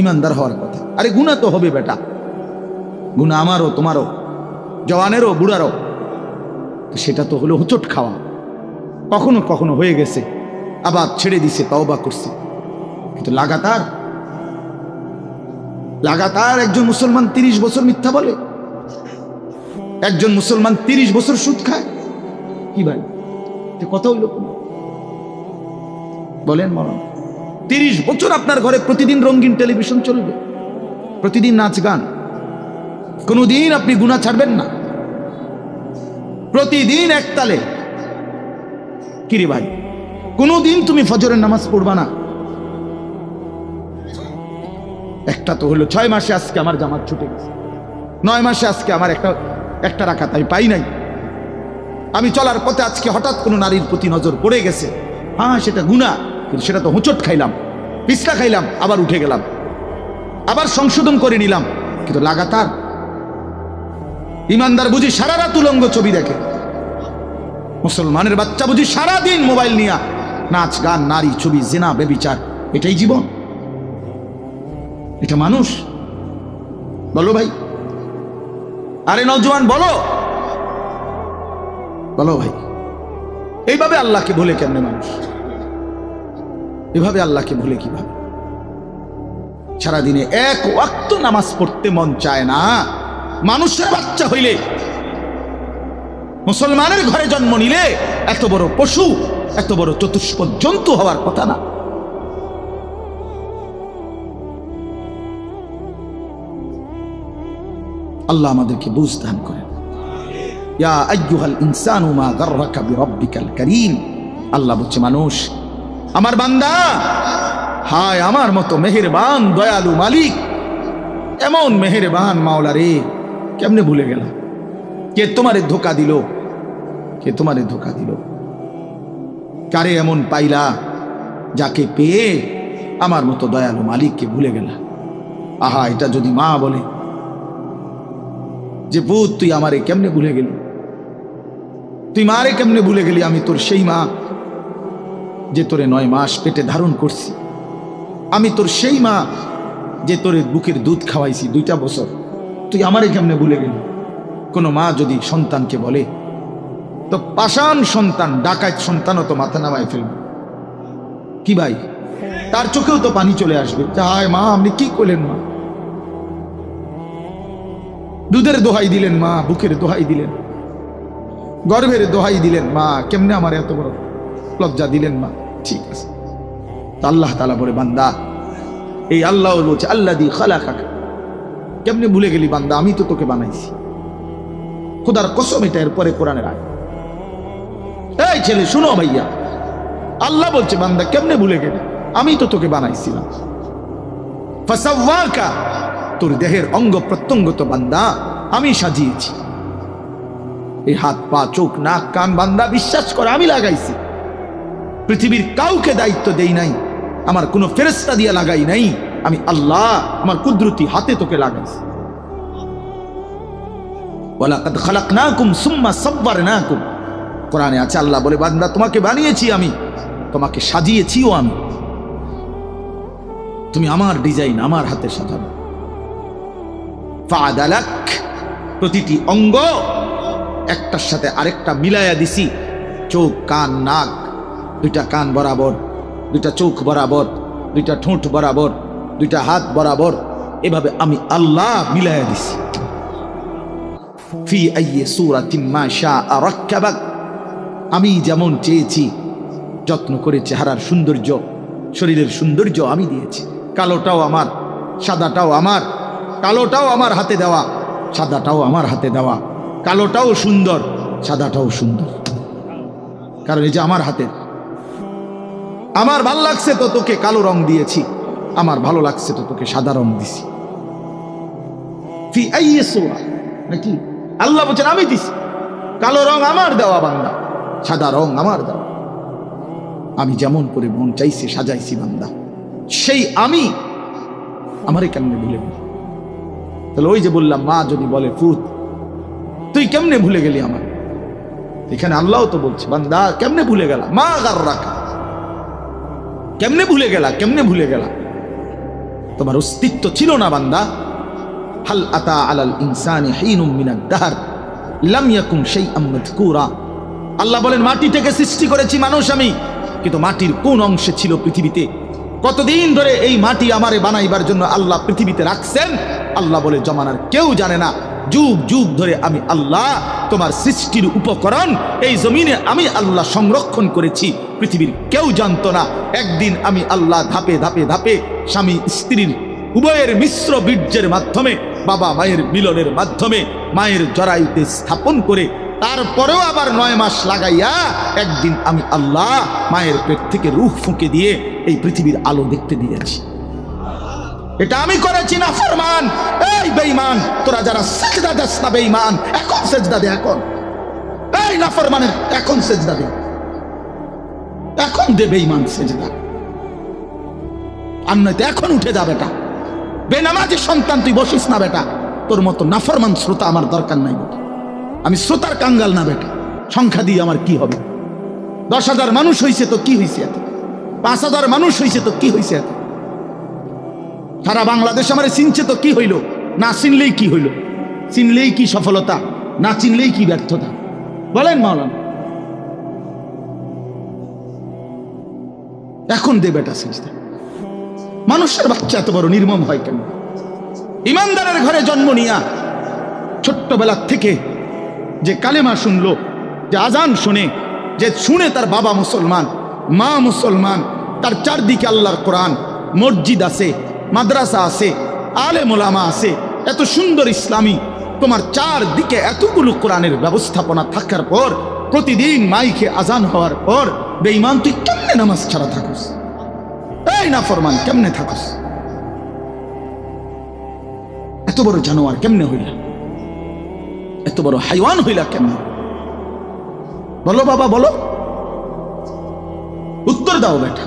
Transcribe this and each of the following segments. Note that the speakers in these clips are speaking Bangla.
ইমানদার হওয়ার কথা। আরে গুনাহ তো হবে বেটা, গুনাহ আমারও তোমারও, জওয়ানেরও বুড়ারও। সেটা তো হলো হোঁচট খাওয়া, কখনো কখনো হয়ে গেছে, আবার ছেড়ে দিছে, তওবা করছে। কিন্তু লাগাতার লাগাতার একজন মুসলমান 30 বছর মিথ্যা বলে, একজন মুসলমান 30 বছর সুদ খায়, কি ভাই কত হইল বলেন? মরণ 30 বছর আপনার ঘরে প্রতিদিন রঙিন টেলিভিশন চলবে, প্রতিদিন নাচ গান, কোনদিন আপনি গুনাহ ছাড়বেন না, প্রতিদিন একতালে। কিরে ভাই, কোনদিন তুমি ফজরের নামাজ পড়বা না? একটা তো হলো 6 মাসে আজকে আমার জামাত ছুটে গেছে, 9 মাসে আজকে আমার একটা রাকাত আমি পাই নাই। আমি চলার পথে আজকে হঠাৎ কোনো নারীর প্রতি নজর পড়ে গেছে, হ্যাঁ সেটা গুনাহ, কিন্তু সেটা তো হোঁচট খাইলাম, পিছলা খাইলাম, আবার উঠে গেলাম, আবার সংশোধন করে নিলাম। কিন্তু লাগাতার ইমানদার বুঝি সারা রাত উলঙ্গ ছবি দেখে, মুসলমানের বাচ্চা বুঝি সারাদিন মোবাইল নিয়ে নাচ গান, নারী ছবি, জিনা, ব্যভিচার, এটাই জীবন? এটা মানুষ? বলো ভাই, আরে নওজোয়ান বলো, বলো ভাই, এইভাবে আল্লাহকে ভুলে কেমনে মানুষ? এভাবে আল্লাহকে ভুলে কিভাবে? সারাদিনে এক ওয়াক্ত নামাজ পড়তে মন চায় না। মানুষের বাচ্চা হইলে, মুসলমানের ঘরে জন্ম নিলে এত বড় পশু, এত বড় চতুষ্পদ জন্তু হওয়ার কথা না। আল্লাহ আমাদেরকে বুঝ দান করেন। ইয়া আইয়ুহাল ইনসানু মা গাররাকা বিরাব্বিকাল কারীম। আল্লাহ বলছে, মানুষ, আমার বান্দা, হায় আমার মতো মেহেরবান দয়ালু মালিক, এমন মেহেরবান মাওলা রে, কেমনে ভুলে গেল? কে তোমারে ধোকা দিল? কে তোমারে ধোকা দিল? কারে এমন পাইলা যাকে পেয়ে আমার মতো দয়ালু মালিককে ভুলে গেলা? আহা, এটা যদি মা বলে যে পুত তুই আমারে কেমনে ভুলে গেলি, তুই মারে কেমনে ভুলে গেলি? আমি তোর সেই মা যে তোরে 9 মাস পেটে ধারণ করছি, আমি তোর সেই মা যে তোরে বুকের দুধ খাওয়াইছি 2টা বছর, তুই আমারে কেমনে ভুলে গেলি? কোনো মা যদি সন্তানকে বলে, তো পাষাণ সন্তান, ডাকাত সন্তানও তো মাথা নামায় ফেলবে। কি ভাই, তার চোখেও তো পানি চলে আসবে, হায় মা আপনি কি করলেন? মা দুধের দোহাই দিলেন, মা বুকের দোহাই দিলেন, গর্ভের দোহাই দিলেন, মা কেমনে আমার এত বড় লজ্জা দিলেন? মা ঠিক আছে। আল্লাহ তাআলা বলে, বান্দা, এই আল্লাহ বলছে, আল্লাযী খালাকাকা, কেমনে ভুলে গেলি বান্দা? আমি তো তোকে বানাইছি। খোদার কসম, এটা এরপরে কোরআনের আয়াত। এই ছেলে শুনো ভাইয়া, আল্লাহ বলছে, বান্দা কেমনে ভুলে গেলি? আমি তো তোকে বানাইছিলাম। ফাসাওয়াকা, তোর দেহের অঙ্গ প্রত্যঙ্গ তো বান্দা আমি সাজিয়েছি। এই হাত পা চোখ নাক কান বান্দা বিশ্বাস করে আমি লাগাইছি। পৃথিবীর কাউকে দায়িত্ব দেই নাই, আমার কোনো ফেরেশতা দিয়ে লাগাই নাই, আমি আল্লাহ আমার কুদরতি হাতে তোকে লাগাইছি। ওয়ালাকাদ খালাকনাকুম সুম্মা সাব্বারনাকুম, কোরআনে আছে, আল্লাহ বলে, বান্দা তোমাকে বানিয়েছি আমি, তোমাকে সাজিয়েছিও আমি, তুমি আমার ডিজাইন, আমার হাতে সাজানো। ফাআদালাক, প্রতিটি অঙ্গ একটার সাথে আরেকটা মিলাইয়া দিছি। চোখ কান নাক, 2টা কান বরাবর, 2টা চোখ বরাবর, 2টা ঠোঁট বরাবর, 2টা হাত বরাবর, এভাবে আমি আল্লাহ মিলাইয়া দিছি। ফি আইয়ি সূরাতিন মা শাআ রাক্কাবাক, আমি যেমন চেয়েছি যত্ন করে চেহারার সৌন্দর্য, শরীরের সৌন্দর্য আমি দিয়েছি। কালোটাও আমার, সাদাটাও আমার, কালোটাও আমার হাতে দেওয়া, সাদাটাও আমার হাতে দেওয়া। কালোটাও সুন্দর, সাদাটাও সুন্দর, কারণ এই যে আমার হাতে। আমার ভাল লাগছে তো তোকে কালো রং দিয়েছি, আমার ভালো লাগছে তো তোকে সাদা রং দিছি। ফি আইয়ি সূরা, নাকি আল্লাহ বলেন আমি দিছি। কালো রং আমার দেওয়া বান্দা, সাদা রং আমার দেওয়া। আমি যেমন করে মন চাইছে সাজাইছি বান্দা, সেই আমি আমারে কেমনে ভুলে গেলি? তাহলে ওই যে বললাম, মা যদি বলে, পুত তুই কেমনে ভুলে গেলি আমার, এখানে আল্লাহ তো বলছে, বান্দা কেমনে ভুলে গেলা? মা গাররাকা, কেমনে ভুলে গেলা, কেমনে ভুলে গেলা? তোমার অস্তিত্ব ছিল না বান্দা। হাল আতা আলাল ইনসানি হিনুম মিনাদ দাহর লাম ইয়াকুন শাইআম মাযকুরা। আল্লাহ বলেন মাটি থেকে সৃষ্টি করেছি মানুষ আমি, কিন্তু মাটির কোন অংশে ছিল পৃথিবীতে? কতদিন ধরে এই মাটি আমারে বানাইবার জন্য আল্লাহ পৃথিবীতে রাখছেন, আল্লাহ বলে জমানার কেউ জানে না। যুগ যুগ ধরে আমি আল্লাহ তোমার সৃষ্টির উপকরণ এই জমিনে আমি আল্লাহ সংরক্ষণ করেছি, পৃথিবীর কেউ জানতো না। একদিন আমি আল্লাহ ধাপে ধাপে ধাপে স্বামী স্ত্রীর উভয়ের মিশ্র বীর্যের মাধ্যমে, বাবা মায়ের মিলনের মাধ্যমে মায়ের জরায়ুতে স্থাপন করে তারপরেও আবার 9 মাস লাগাইয়া একদিন আমি আল্লাহ মায়ের পেট থেকে রূহ ফুঁকে দিয়ে এই পৃথিবীর আলো দেখতে দিয়েছি। এটা আমি করেছি না ফরমান। এই বেঈমান, তোরা যারা সেজদা দেস না বেঈমান, এখন সেজদা দে। এখন এই না ফরমানের এখন সেজদা দে, এখন দে বেঈমান সেজদা। আর নয়তো এখন উঠে যা বেটা। বেনামাজি সন্তান তুই বসিস না বেটা। তোর মতো নাফরমান শ্রোতা আমার দরকার নাই বেটা। আমি শ্রোতার কাঙ্গাল না বেটা। সংখ্যা দিয়ে আমার কি হবে? 10,000 মানুষ হয়েছে তো কি হয়েছে এত? 5,000 মানুষ হয়েছে তো কি হয়েছে এত? সারা বাংলাদেশ আমার চিনছে তো কি হইল? না চিনলেই কি হইল? চিনলেই কি সফলতা, না চিনলেই কি ব্যর্থতা? বলেন মাওলানা। এখন দে বেটা সিজদা। মানুষের বাচ্চা এত বড় নির্মম হয় কেন? ইমানদারের ঘরে জন্ম নিয়া ছোট্টবেলা থেকে যে কালেমা শুনলো, যে আজান শুনে, যে শুনে তার বাবা মুসলমান, মা মুসলমান, তার চারদিকে আল্লাহর কোরআন, মসজিদ আছে, মাদ্রাসা আছে, আলেম ওলামা আছে, এত সুন্দর ইসলামী তোমার চারদিকে এতগুলো কোরআনের ব্যবস্থাপনা থাকার পর, প্রতিদিন মাইকে আজান হওয়ার পর বেঈমান তুই কেমনে নামাজ ছাড়া থাকস? এই না ফরমান কেমনে থাকস? এত বড় জানোয়ার কেমনে হইলা? এত বড় হাইওয়ান হইলা কেমনে? বলো বাবা, বলো, উত্তর দাও বেটা।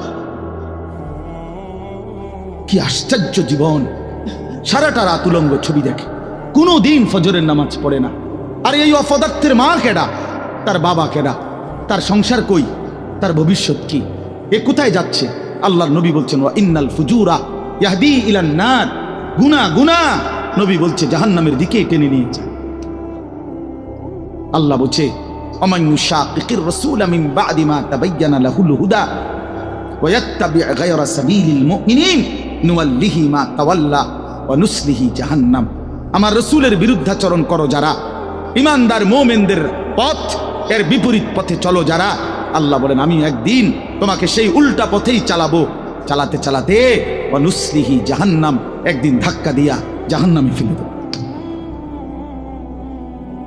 কি আশ্চর্য জীবন! সারাটা রাত উলঙ্গ ছবি দেখে, কোনো দিন ফজরের নামাজ পড়ে না। আর এই অপদার্থের মা কেডা? তার বাবা কেডা? তার সংসার কই? তার ভবিষ্যৎ কি? এ কোথায় যাচ্ছে? আল্লাহর নবী বলছেন ওয়া ইন্নাল ফুজুরা ইয়াহদি ইলান নার। গুনাহ গুনাহ নবী বলছে জাহান্নামের দিকে টেনে নিয়ে যায়। আল্লাহ বলছে ওমান ইউশাকিকির রাসূল মিন বাদি মা তাবায়্যানা লাহুল হুদা ওয়া ইয়াত্তাবি' গায়রা সাবিলিল মুমিনিন নুওয়াল্লিহি মা তাওয়াল্লা ওয়া নুসলিহি জাহান্নাম। আমার রাসূলের বিরুদ্ধাচরণ করো যারা, ঈমানদার মুমিনদের পথ এর বিপরীত পথে চলো যারা, আল্লাহ বলেন আমি একদিন তোমাকে সেই উল্টা পথেই চালাবো। চালাতে চালাতে ওয়া নুসলিহি জাহান্নাম, একদিন ধাক্কা দিয়া জাহান্নামে ফেলে দেব।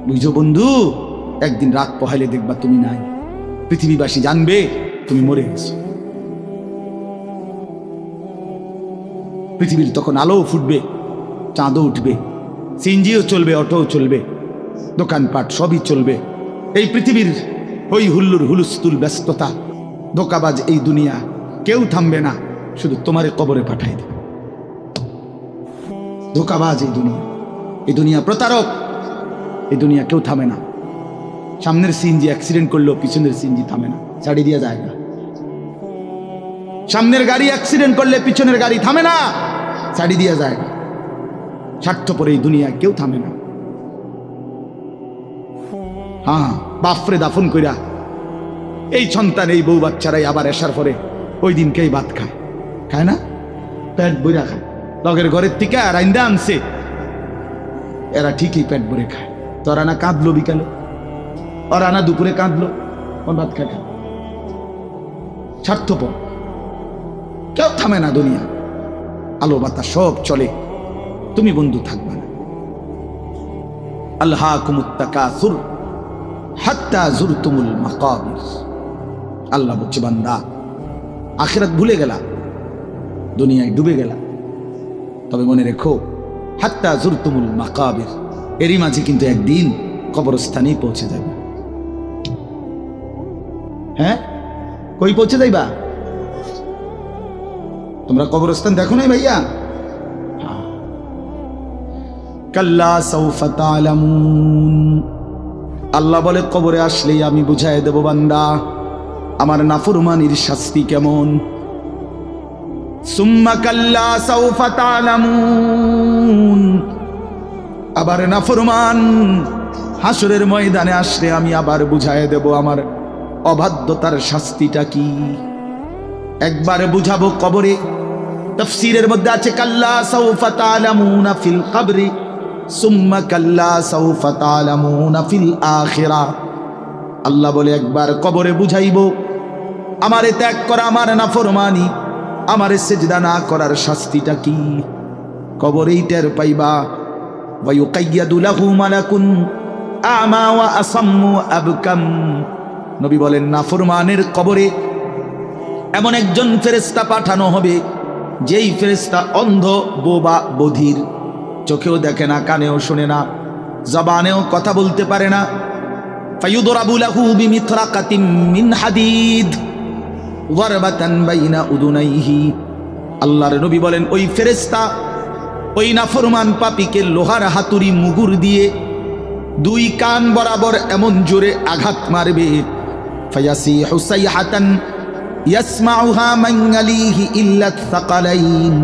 বুঝছো বন্ধু? একদিন রাত পোহাইলে দেখবা তুমি নাই, পৃথিবীবাসী জানবে তুমি মরে গেছো। পৃথিবীর তখন আলো ফুটবে, চাঁদও উঠবে, সিএনজিও চলবে, অটোও চলবে, দোকানপাট সবই চলবে। এই পৃথিবীর হই হুল্লুর হুলুস্থুল ব্যস্ততা, ধোকাবাজ এই দুনিয়া, কেউ থামবে না, শুধু তোমারে কবরে পাঠাই দেবে। ধোকাবাজ এই দুনিয়া প্রতারক, এই দুনিয়া কেউ থামে না। সামনের সিএনজি অ্যাক্সিডেন্ট করলেও পিছনের সিএনজি থামে না, ছাড়ি দিয়ে যায় না। সামনের গাড়ি অ্যাক্সিডেন্ট করলে পিছনের গাড়ি থামে না, ছাড়ি দিয়ে যায় না। স্বার্থপর এই দুনিয়া কেউ থামে না। হ্যাঁ, বাপরে দাফন কইরা এই সন্তান, এই বউ বাচ্চারাই আবার আসার পরে ওই দিনকেই ভাত খায়, খায় না? পেট বইরা খায়। লগের ঘরের থেকে রাইন্দা আনছে, এরা ঠিকই পেট ভরে খায়। তোরা না কাঁদলো বিকালে, ওরা না দুপুরে কাঁদলো, ওর ভাত খায়। স্বার্থপর, কেউ থামে না দুনিয়া। আলো বাতাস সব চলে, তুমি বন্ধু থাকবে না। আলহাকুমুত তাকাসুর হাত্তা যুরতুমুল মাকাবির। আল্লাহ বলছে বান্দা আখিরাত ভুলে গেলা, দুনিয়ায় ডুবে গেলা, তবে মনে রেখো হাত্তা যুরতুমুল মাকাবির, এরই মাঝে কিন্তু একদিন কবরস্থানেই পৌঁছে যাবে। হ্যাঁ, কই পৌঁছে যাইবা? তোমরা কবরস্থান দেখো নাই ভাইয়া? কাল্লা সাউফা তা'লামুন। আল্লাহ বলে কবরে আসলেই আমি বুঝাই দেব বান্দা আমার নাফরমানির শাস্তি কেমন। সুম্মা কাল্লা সাউফা তা'লামুন। আবার নাফরমান হাসরের ময়দানে আসলে আমি আবার বুঝায় দেব আমার অবাধ্যতার শাস্তিটা কি। একবার বুঝাবো কবরে। তাফসীরের মধ্যে আছে কাল্লা সাউফা তা'লামুনা ফিল কবরি সুম্মা কাল্লা সাউফা তা'লামুনা ফিল আখিরাহ। আল্লাহ বলে একবার কবরে বুঝাইব আমারে ত্যাগ করা, আমার নাফরমানি, আমারে সিজদা না করার শাস্তিটা কি। কবরেই টের পাইবা। ওয়া ইউকাইয়াদু লাহু মালাকুন আমা ওয়া আসাম্মু আবকাম। নবী বলেন নাফরমানের কবরে এমন একজন ফেরেশতা পাঠানো হবে, যেই ফেরেশতা অন্ধ, বোবা, বধির, চোখেও দেখে না, কানেও শোনে না, জবানেও কথা বলতে পারে না। ফায়ুদরাবু লাহু বিমিথরাকাতিন মিন হাদিদ ওয়ারবাতান বাইনা উদুনাইহি। আল্লাহর নবী বলেন ওই ফেরেশতা ওই নাফরমান পাপীকে লোহার হাতুড়ি মুগুর দিয়ে দুই কান বরাবর এমন জোরে আঘাত মারবে, ফায়াসিহু সাইহাতান ইয়াসমাউহা মান ইয়ালিহি ইল্লা থাকালাইন।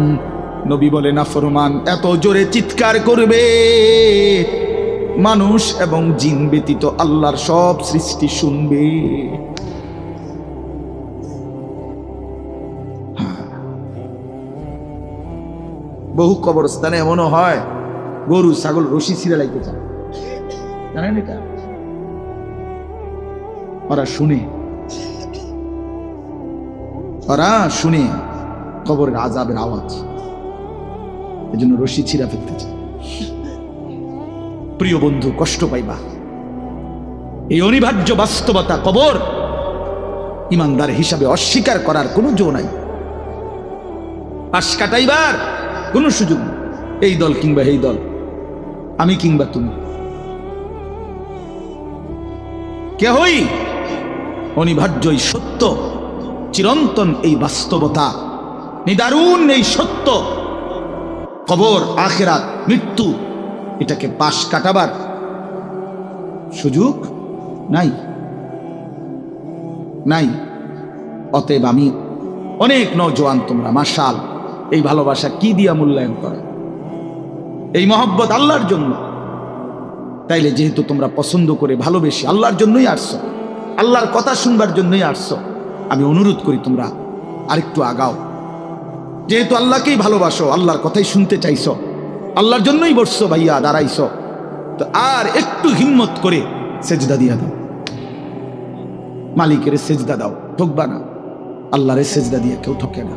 নবী বলেন নাফরমান এত জোরে চিৎকার করবে মানুষ এবং জিন ব্যতীত আল্লাহর সব সৃষ্টি শুনবে। বহু কবরস্থানে এমনও হয় গরু ছাগল রশি ছিঁড়ে লাইতে চায়, জানেন এটা? ওরা শুনে কবরের আযাবের আওয়াজ, এজন্য রশি ছিঁড়া ফেলতে চায়। প্রিয় বন্ধু, কষ্ট পাইবা। এই অনিবার্য বাস্তবতা কবর ইমানদার হিসাবে অস্বীকার করার কোনো জো নাই, পাশ কাটাইবার কোনো সুযোগ নেই। এই দল কিংবা এই দল, আমি কিংবা তুমি, কেহই অনিবার্য এই সত্য, চিরন্তন এই বাস্তবতা, নিদারুণ এই সত্য, কবর, আখিরাত, মৃত্যু, এটাকে পাশ কাটাবার সুযোগ নাই। অতএব আমি অনেক নওজোয়ান, তোমরা মাশাল এই ভালোবাসা কি দিয়া মূল্যায়ন করে, এই মহব্বত আল্লাহর জন্য। তাইলে যেহেতু তোমরা পছন্দ করে ভালোবেসে আল্লাহর জন্যই আসছো, আল্লাহর কথা শুনবার জন্যই আসছো, আমি অনুরোধ করি তোমরা আরেকটু আগাও। যেহেতু আল্লাহকেই ভালোবাসো, আল্লাহর কথাই শুনতে চাইছো, আল্লাহর জন্যই বসছো ভাইয়া, দাঁড়াইছো, তো আর একটু হিম্মত করে সেজদা দিয়া দাও, মালিকের সেজদা দাও, ঠকবা না। আল্লাহরের সেজদা দিয়ে কেউ ঠকে না,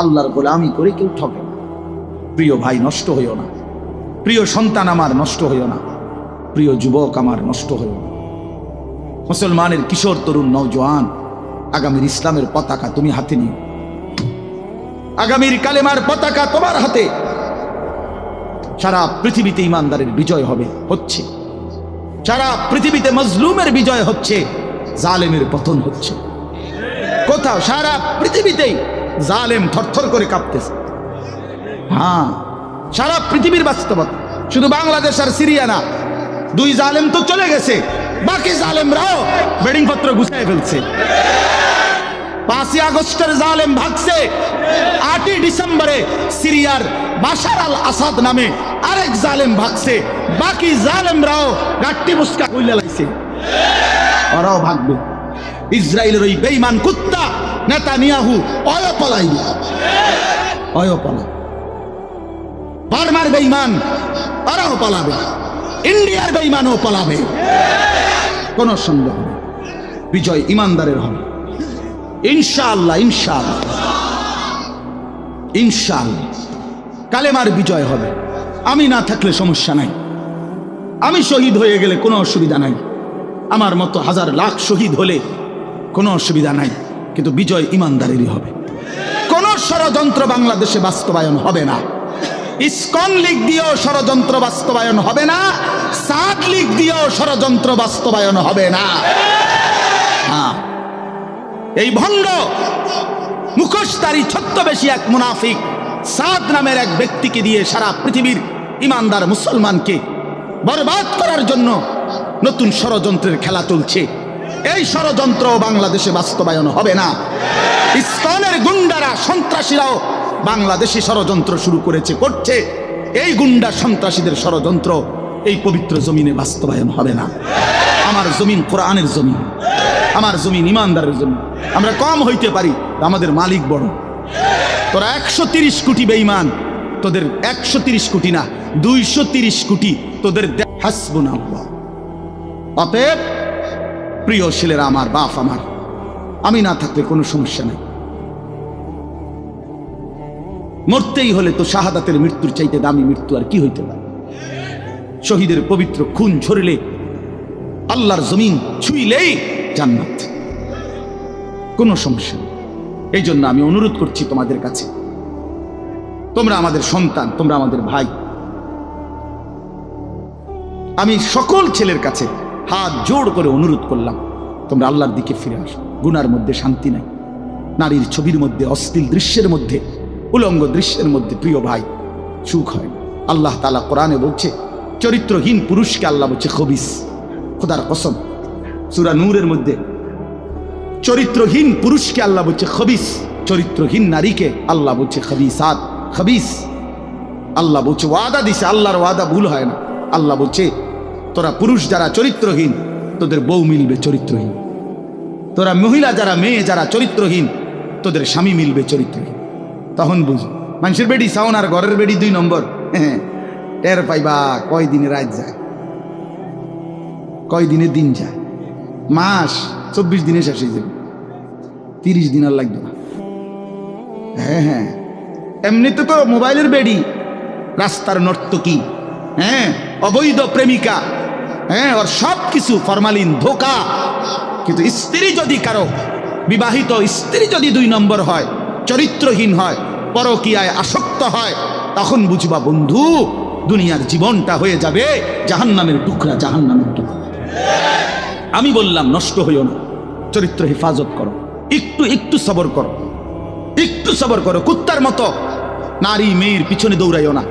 আল্লাহর গোলামি করে কেউ ঠকে না। প্রিয় ভাই নষ্ট হইও না, প্রিয় সন্তান আমার নষ্ট হইও না, প্রিয় যুবক আমার নষ্ট হইও না। মুসলমানের কিশোর, তরুণ, নওজোয়ান, আগামীর ইসলামের পতাকা তুমি হাতে নিও, আগামীর কালেমার পতাকা তোমার হাতে। সারা পৃথিবীতে ইমানদারের বিজয় হচ্ছে, সারা পৃথিবীতে মজলুমের বিজয় হচ্ছে, জালেমের পতন হচ্ছে। কোথাও সারা পৃথিবীতেই জালেম থরথর করে কাঁপতেছে। হ্যাঁ, সারা পৃথিবীর বাস্তবতা, শুধু বাংলাদেশ আর সিরিয়া না, দুই জালেম তো চলে গেছে, বাকি জালেমরাও বেডিং পত্র গুছায় ফেলছে। 5ই আগস্টের জালেম ভাগছে, 8ই ডিসেম্বরে সিরিয়ার বাশার আল আসাদ নামে আরেক জালেম ভাগছে, বাকি জালেমরাও গাট্টি মুস্কা কইলা লাইছে, ওরাও ভাগবে। ইসরায়েলের ওই বেঈমান কুত্তা নেতানিয়াহু অয় পলাইবে, বার্মার বেঈমান ওরাও পালাবে, ইন্ডিয়ার বেঈমানও পালাবে, কোনো সন্দেহ নেই। বিজয় ইমানদারের হবে ইনশাআল্লাহ, ইনশাআল্লাহ কালেমার বিজয় হবে। আমি না থাকলে সমস্যা নাই, আমি শহীদ হয়ে গেলে কোনো অসুবিধা নাই, আমার মতো হাজার লাখ শহীদ হলে কোনো অসুবিধা নাই, কিন্তু বিজয় ইমানদারেরই হবে। কোন ষড়যন্ত্র বাংলাদেশে বাস্তবায়ন হবে না। ইসকন লীগ দিয়েও ষড়যন্ত্র বাস্তবায়ন হবে না, সাদ লীগ দিয়েও ষড়যন্ত্র বাস্তবায়ন হবে না। এই ভণ্ড মুখোশধারী ছদ্মবেশী এক মুনাফিক সাদ নামের এক ব্যক্তিকে দিয়ে সারা পৃথিবীর ইমানদার মুসলমানকে বরবাদ করার জন্য নতুন ষড়যন্ত্রের খেলা চলছে। এই ষড়যন্ত্র বাংলাদেশে বাস্তবায়ন হবে না। ইসকনের গুন্ডারা সন্ত্রাসীরাও বাংলাদেশে ষড়যন্ত্র শুরু করছে। এই গুন্ডা সন্ত্রাসীদের ষড়যন্ত্র এই পবিত্র জমিনে বাস্তবায়ন হবে না। আমার জমিন কোরআনের জমিন, আমার জমিন ইমানদারের জমিন। আমরা কম হইতে পারি, আমাদের মালিক বড়। তোরা 130 কোটি বেঈমান, তোদের 130 কোটি না 230 কোটি তোদের হাসবুনাল্লাহ। অতএব প্রিয় ছেলেরা, আমার বাপ আমার, আমি না থাকলে কোনো সমস্যা নাই। মরতেই হলে তো শাহাদাতের মৃত্যুর চাইতে দামি মৃত্যু আর কি হইতে পারে? শহীদের পবিত্র খুন ঝরলে, আল্লাহর জমিন ছুঁইলেই জান্নাত, কোনো সমস্যা নেই। এই জন্য আমি অনুরোধ করছি তোমাদের কাছে, তোমরা আমাদের সন্তান, তোমরা আমাদের ভাই। আমি সকল ছেলের কাছে হাত জোড় করে অনুরোধ করলাম, তোমরা আল্লাহর দিকে ফিরে আসো। গুনার মধ্যে শান্তি নাই, নারীর ছবির মধ্যে, অশ্লীল দৃশ্যের মধ্যে, উলঙ্গ দৃশ্যের মধ্যে প্রিয় ভাই সুখ হয়। আল্লাহ তাআলা কোরআনে বলছে, চরিত্রহীন পুরুষকে আল্লাহ বলছে খবিস। খোদার কসম, সূরা নূরের মধ্যে চরিত্রহীন পুরুষকে আল্লাহ বলছে খবিস, চরিত্রহীন নারীকে আল্লাহ বলছে খবিসাত, খবিস। আল্লাহ বলছে, ওয়াদা দিছে, আল্লাহর ওয়াদা ভুল হয় না। আল্লাহ বলছে, তোরা পুরুষ যারা চরিত্রহীন, তোদের বউ মিলবে চরিত্রহীন। তোরা মহিলা যারা, মেয়ে যারা চরিত্রহীন, তোদের স্বামী মিলবে চরিত্রহীন। তখন বুঝ, মানুষের বেডি সাউন আর ঘরের বেডি 2 নম্বর। টের পাইবা কয় দিনে রাত যায়, কয় দিনে দিন যায়। মাস 24 দিনে শেষ হয়ে যাবে, 30 দিন আর লাগবে না। হ্যাঁ, এমনিতে তো মোবাইলের বেডি, রাস্তার নর্তকী, অবৈধ প্রেমিকা, ওর সব কিছু ফরমালিন, ধোকা। কিন্তু স্ত্রী যদি কারো, বিবাহিত স্ত্রী যদি 2 নম্বর হয়, চরিত্রহীন হয়, পরকীয়ায় আসক্ত হয়, তখন বুঝবা বন্ধু, দুনিয়ার জীবনটা হয়ে যাবে জাহান্নামের টুকরা, জাহান্নামের টুকরা। আমি বললাম, নষ্ট হইও না, চরিত্র হেফাজত করো, একটু সবর করো, একটু সবর করো। কুত্তার মতো নারী মেয়ের পিছনে দৌড়াইও না,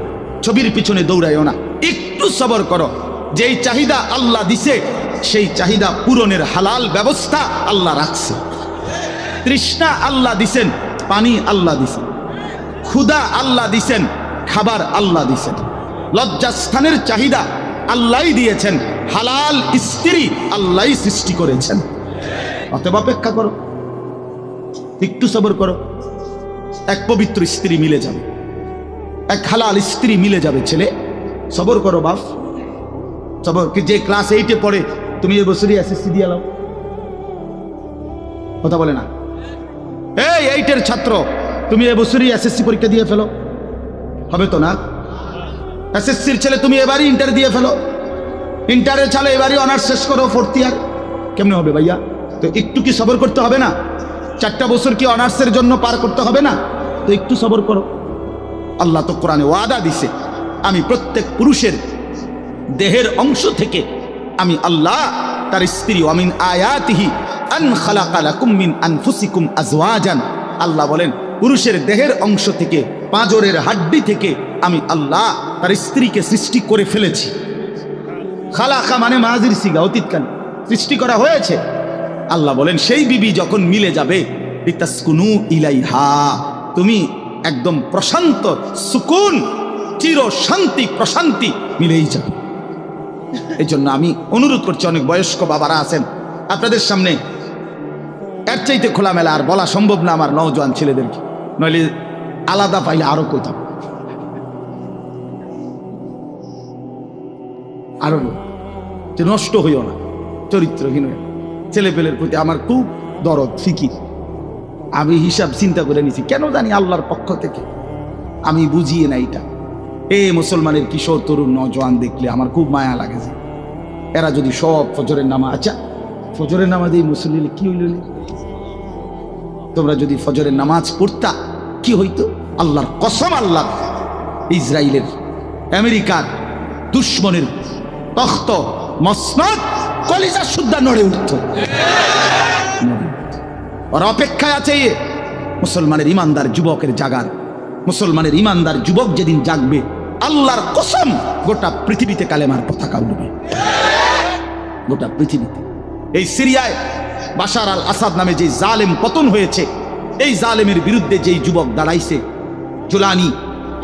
ছবির পিছনে দৌড়াইও না, একটু সবর করো। যেই চাহিদা আল্লাহ দিছে, সেই চাহিদা পূরণের হালাল ব্যবস্থা আল্লাহ রাখছে। তৃষ্ণা আল্লাহ দিছেন, পানি আল্লাহ দিছেন, ক্ষুধা আল্লাহ দিছেন, খাবার আল্লাহ দিছেন, লজ্জাস্থানের চাহিদা আল্লাহই দিয়েছেন, হালাল স্ত্রী আল্লাহই সৃষ্টি করেছেন। অতএব অপেক্ষা করো, একটু সবর করো। এক পবিত্র স্ত্রী মিলে যাবে, এক হালাল স্ত্রী মিলে যাবে। ছেলে সবর করো, বাপ সবর। যে ক্লাস 8-এ পড়ে, তুমি এবছরই এসএসসি দিয়ে নাও, কথা বলে না? এই 8-এর ছাত্র, তুমি এবছরই এসএসসি পরীক্ষা দিয়ে ফেলো, হবে তো না? এসএসসির ছেলে, তুমি এবারই ইন্টার দিয়ে ফেলো, ইন্টারের ছেলে এবারই অনার্স শেষ করো, 4th ইয়ার। কেমনে হবে ভাইয়া? তো একটু কি সবর করতে হবে না? 4টা বছর কি অনার্সের জন্য পার করতে হবে না? তো একটু সবর করো। আল্লাহ তো কোরআনে ওয়াদা দিছে, আমি প্রত্যেক পুরুষের দেহের অংশ থেকে আমি আল্লাহ তার স্ত্রী, ওয়ামিন আয়াতিহি আন খালাকা লাকুম মিন আনফুসিকুম আজওয়াজান। আল্লাহ বলেন, পুরুষের দেহের অংশ থেকে, পাঁজরের হাড্ডি থেকে আমি আল্লাহ তার স্ত্রীকে সৃষ্টি করে ফেলেছি। খালাকা মানে মাজির সিগা, অতীতকাল সৃষ্টি করা হয়েছে। আল্লাহ বলেন, সেই বিবি যখন মিলে যাবে, লিতাসকুনু ইলাইহা, তুমি একদম প্রশান্ত, সুকুন, চির শান্তি, প্রশান্তি মিলেই যাবে। এই জন্য আমি অনুরোধ করছি, অনেক বয়স্ক বাবারা আছেন আপনাদের সামনে, এর চাইতে খোলামেলা আর বলা সম্ভব না আমার নওজোয়ান ছেলেদেরকে, নইলে আলাদা পাইলে আরো কইতাম, আরো যে নষ্ট হইও না, চরিত্রহীন হয়ে। ছেলেপেলের প্রতি আমার খুব দরদ, ফিকির। আমি হিসাব চিন্তা করে নিছি, কেন জানি আল্লাহর পক্ষ থেকে আমি বুঝিয়ে না এটা। মুসলমানের কিশোর তরুণ নওজোয়ান দেখলে আমার খুব মায়া লাগে যে এরা যদি সব ফজরের নামাজ, আচ্ছা ফজরের নামাজ এই মুসলিম কি হইল? তোমরা যদি ফজরের নামাজ পড়তা কি হইতো? আল্লাহর কসম, আল্লাহ ইসরায়েলের, আমেরিকার দুশ্মনের তখ্ত, মসনদ, কলিজা সুদ্ধা নড়ে উঠত। ওর অপেক্ষায় আছে মুসলমানের ইমানদার যুবকের জাগার। মুসলমানের ইমানদার যুবক যেদিন জাগবে, আল্লাহর কসম গোটা পৃথিবীতে কালেমার পতাকা উঠবে, গোটা পৃথিবীতে। এই সিরিয়ায় বাশার আল আসাদ নামে যে জালেম পতন হয়েছে, এই জালেমের বিরুদ্ধে যেই যুবক দাঁড়াইছে জুলানি,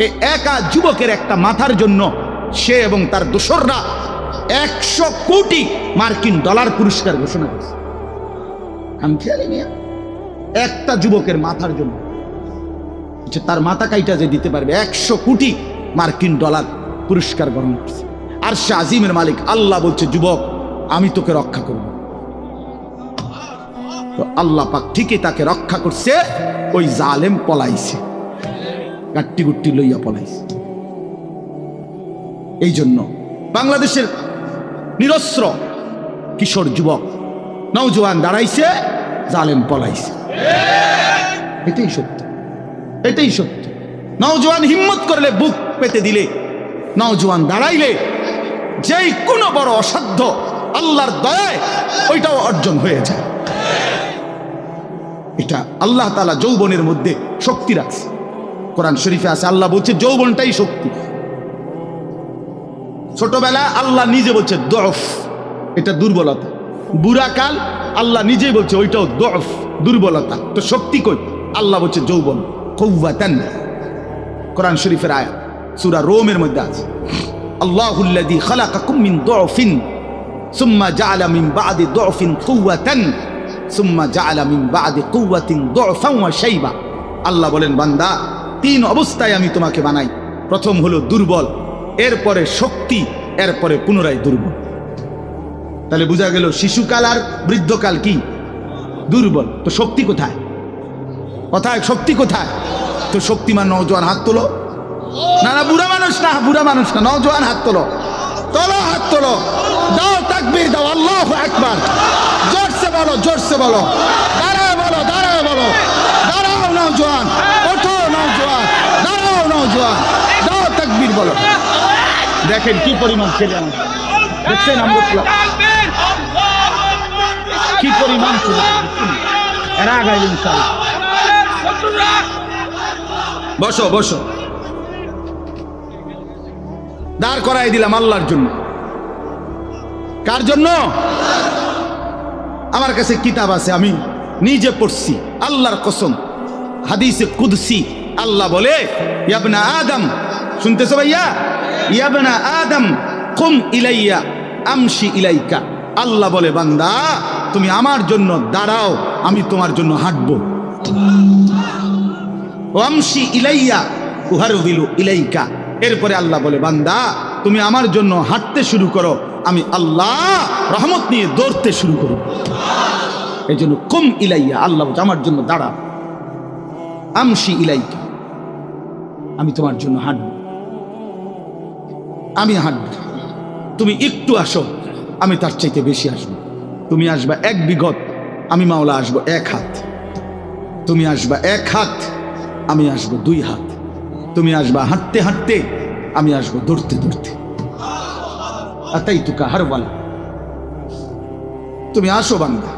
এই একা যুবকের একটা মাথার জন্য সে এবং তার দোসররা 100 কোটি মার্কিন ডলার পুরস্কার ঘোষণা করেছে। আমি খেয়ালি নিয়ে একটা যুবকের মাথার জন্য তার মাথা কাইটা যে দিতে পারবে 100 কোটি মার্কিন ডলার পুরস্কার গ্রহণ করছে। আর সে আজিমের মালিক আল্লাহ বলছে, যুবক আমি তোকে রক্ষা করব। তো আল্লাহ পাক ঠিকই তাকে রক্ষা করছে। ওই জালেম পলাইছে, গাট্টি গুট্টি লইয়া পলাইছে। এই জন্য বাংলাদেশের নিরস্ত্র কিশোর যুবক নওজোয়ান দাঁড়াইছে, জালেম পলাইছে। এটাই সত্য, এটাই সত্য। নওজোয়ান হিম্মত করলে, বুক পেতে দিলে, নওজোয়ান দাঁড়াইলে যেই কোনো বড় অসাধ্য আল্লাহর দয়ায় ওইটাও অর্জন হয়ে যায়। এটা আল্লাহ তাআলা যৌবনের মধ্যে শক্তি রাখছে। কোরআন শরীফে আছে, আল্লাহ বলছে যৌবনটাই শক্তি। ছোটবেলা আল্লাহ নিজে বলছে দফ, এটা দুর্বলতা। বুড়াকাল আল্লাহ নিজেই বলছে ওইটাও দফ, দুর্বলতা। তো শক্তি কই? আল্লাহ বলছে যৌবন, কুওয়াতান। কোরআন শরীফের আয়াত সূরা রোমের মধ্যে আছে, আল্লাহুল্লাযী খালাকাকুম মিন দুফিন সুম্মা জাআলা মিন বা'দি দুফিন কুওয়াতান সুম্মা জাআলা মিন বা'দি কুওয়াতিন দুফান ওয়া শাইবা। আল্লাহ বলেন, বান্দা 3 অবস্থায় আমি তোমাকে বানাই। প্রথম হলো দুর্বল, এরপরে শক্তি, এরপরে পুনরায় দুর্বল। তাহলে বোঝা গেল শিশুকাল আর বৃদ্ধকাল কি? দুর্বল। তো শক্তি কোথায়? কোথায় শক্তি কোথায়? তো শক্তিমান নওজোয়ান হাত তোলো। না না, বুড়া মানুষ না, বুড়া মানুষ না, নওজোয়ান হাত তোলো, তোলো হাত তোলো, দাও তাকবীর দাও, আল্লাহু আকবার। জোরসে বলো, জোরসে বলো, দাঁড়াও বলো, দাঁড়াও বলো, দাঁড়াও নওজোয়ান, ওঠো নওজোয়ান, দাঁড়াও নওজোয়ান, দাও তাকবীর বলো। দেখেন কি পরিমাণ ছেলে আমার, দেখছেন আমরা কি পরিমাণ ছেলে, এরা আগাই ইনশাআল্লাহ। বসো বসো, দাঁড় করাই দিলাম আল্লাহর জন্য। কার জন্য? আমার কাছে কিতাব আছে, আমি নিজে পড়ছি, আল্লাহর কসম। হাদিসে কুদসি আল্লাহ বলে, ইয়া আদম, শুনতেছো ভাইয়া? ইয়া আদম কুম ইলাইয়া আমশি ইলাইকা। আল্লাহ বলে, বান্দা তুমি আমার জন্য দাঁড়াও, আমি তোমার জন্য হাঁটবো। আমশি ইলাইয়া উহারবিলু ইলাইকা। এরপরে আল্লাহ বলে, বান্দা তুমি আমার জন্য হাঁটতে শুরু করো, আমি আল্লাহ রহমত নিয়ে দৌড়তে শুরু করব। এই জন্য কুম ইলাইয়া, আল্লাহ আমার জন্য দাঁড়া। আমশি ইলাইকা, আমি তোমার জন্য হাঁটব, আমি হাঁটব। তুমি একটু আসো, আমি তার চাইতে বেশি আসবো। তুমি আসবা 1 বিঘত, আমি মাওলা আসবো 1 হাত। তুমি আসবা 1 হাত, আমি আসবো 2 হাত। তুমি আসবা হাঁটতে হাঁটতে, আমি আসবো দৌড়তে দৌড়তে। আতাইতুকা হারওয়ালা, তুমি আসো বান্দা।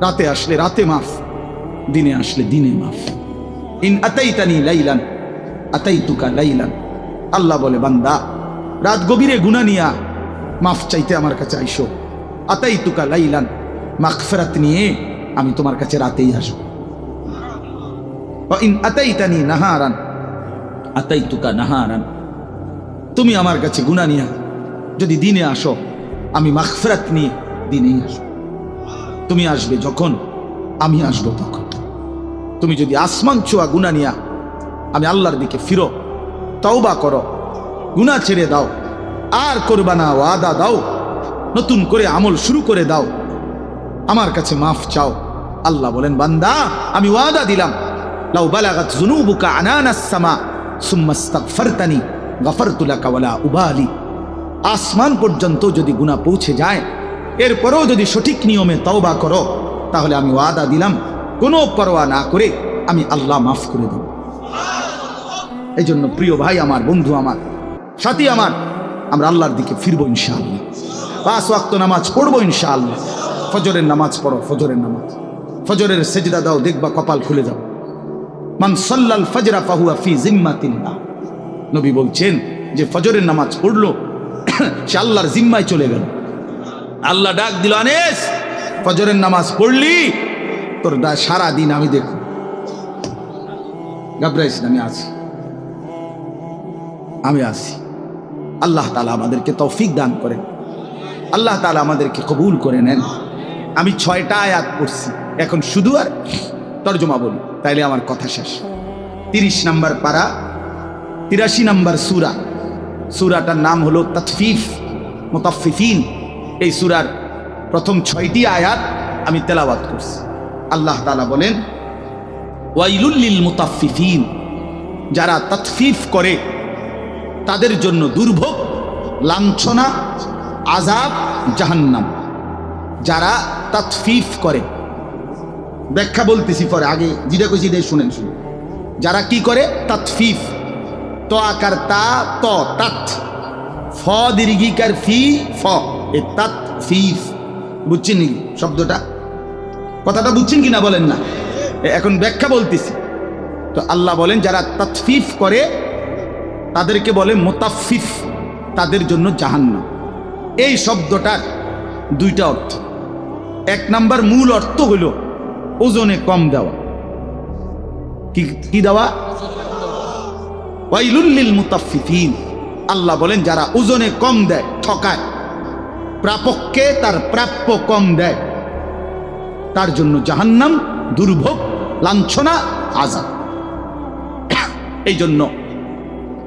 রাতে আসলে রাতে মাফ, দিনে আসলে দিনে মাফ। ইন আতাইতানি লাইলান আতাইতুকা লাইলান। আল্লাহ বলে, বান্দা রাত গভীরে গুনাহ নিয়া মাফ চাইতে আমার কাছে আইসো। আতাইতুকা লাইলান, মাগফিরাত নিয়ে আমি তোমার কাছে রাতেই আসবো। ওয়া ইন আতাইতানি নাহারান আতাইতুকা নাহারান। তুমি আমার কাছে গুনাহ নিয়া যদি দিনে আসো, আমি মাগফিরাত নিয়ে দিনেই আসবো। তুমি আসবে যখন, আমি আসবো তখন। তুমি যদি আসমান ছোঁয়া গুনাহ নিয়া আমি আল্লাহর দিকে ফিরো, তওবা করো, গুনাহ ছেড়ে দাও, আর করবা না, ওয়াদা দাও, নতুন করে আমল শুরু করে দাও, আমার কাছে মাফ চাও। আল্লাহ বলেন, বান্দা আমি ওয়াদা দিলাম, লাউ বালাগাত যুনুবুকা আনানাস সামা সুম্মা ইস্তাগফারতানি গফারতু লাকা ওয়ালা উবালি। আসমান পর্যন্ত যদি গুনাহ পৌঁছে যায়, এরপরেও যদি সঠিক নিয়মে তওবা করো, তাহলে আমি ওয়াদা দিলাম, কোনো পরোয়া না করে আমি আল্লাহ মাফ করে দেব। এই জন্য প্রিয় ভাই আমার, বন্ধু আমার, সাথী আমার, আমরা আল্লাহর দিকে ফিরবো ইনশাআল্লাহ। 5 ওয়াক্ত নামাজ পড়বো ইনশাআল্লাহ। ফজরের নামাজ পড়ো, ফজরের নামাজ, ফজরের সেজদা দাও, দেখবা কপাল খুলে যাও। মান সাল্লাল ফজরা ফাহুয়া ফি জিম্মাতিল্লাহ। নবী বলছেন যে ফজরের নামাজ পড়লো, সে আল্লাহর জিম্মায় চলে গেল। আল্লাহ ডাক দিল, আনেস ফজরের নামাজ পড়লি তোর সারা দিন আমি দেখব। ঘাবড়াইস না, আমি আছি। আল্লাহ তাআলা আমাদেরকে তৌফিক দান করেন, আল্লাহ তাআলা আমাদেরকে কবুল করে নেন। আমি 6টা আয়াত পড়ছি, এখন শুধু আর তরজমা বলি, তাইলে আমার কথা শেষ। 30 নম্বর পারা, 83 নম্বর সূরা। সূরাটার নাম হলো তাতফিফ, মুতাফফিফিন। এই সূরার প্রথম 6টি আয়াত আমি তেলাওয়াত করছি। আল্লাহ তাআলা বলেন, ওয়াইলুল লিল মুতাফফিফিন, যারা তাতফিফ করে তাদের জন্য দুর্ভোগ, লাঞ্ছনা, আযাব, জাহান্নাম। যারা তাতফিফ করে, ব্যাখ্যা বলতেছি পরে, আগে যেটা কইছি এটাই শুনেন। যারা কি করে? তাতফিফ, ত আকার তা, ত তাত, ফ দীর্ঘিকার ফি, ফ, এ তাতফিফ। বুঝছেন নি শব্দটা? কথাটা বুঝছেন কিনা বলেন না? এখন ব্যাখ্যা বলতেছি। তো আল্লাহ বলেন যারা তাতফিফ করে তাদেরকে বলে মুতাফফিফ, তাদের জন্য জাহান্নাম। এই শব্দটার 2টা অর্থ। 1 নাম্বার মূল অর্থ হইল ওজনে কম দেওয়া। কি দেওয়া? ওয়াইলুল লিল মুতাফফিফিন। আল্লাহ বলেন যারা ওজনে কম দেয়, ঠকায়, প্রাপককে তার প্রাপ্য কম দেয়, তার জন্য জাহান্নাম, দুর্ভোগ, লাঞ্ছনা, আযাব। এই জন্য